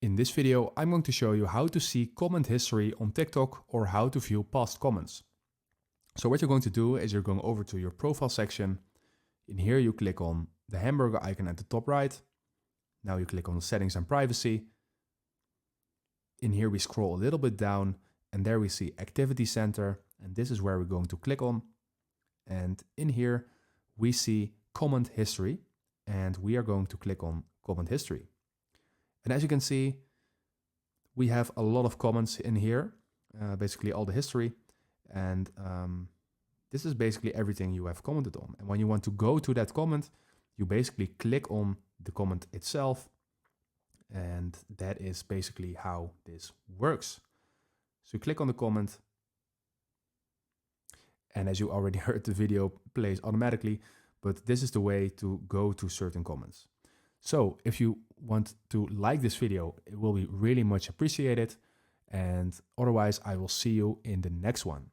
In this video, I'm going to show you how to see comment history on TikTok or how to view past comments. So what you're going to do is you're going over to your profile section. In here, you click on the hamburger icon at the top right. Now you click on settings and privacy. In here, we scroll a little bit down and there we see activity center. And this is where we're going to click on. And in here, we see comment history and we are going to click on comment history. And as you can see, we have a lot of comments in here, basically all the history. And this is basically everything you have commented on. And when you want to go to that comment, you basically click on the comment itself. And that is basically how this works. So you click on the comment. And as you already heard, the video plays automatically, but this is the way to go to certain comments. So if you want to like this video, it will be really much appreciated. And otherwise, I will see you in the next one.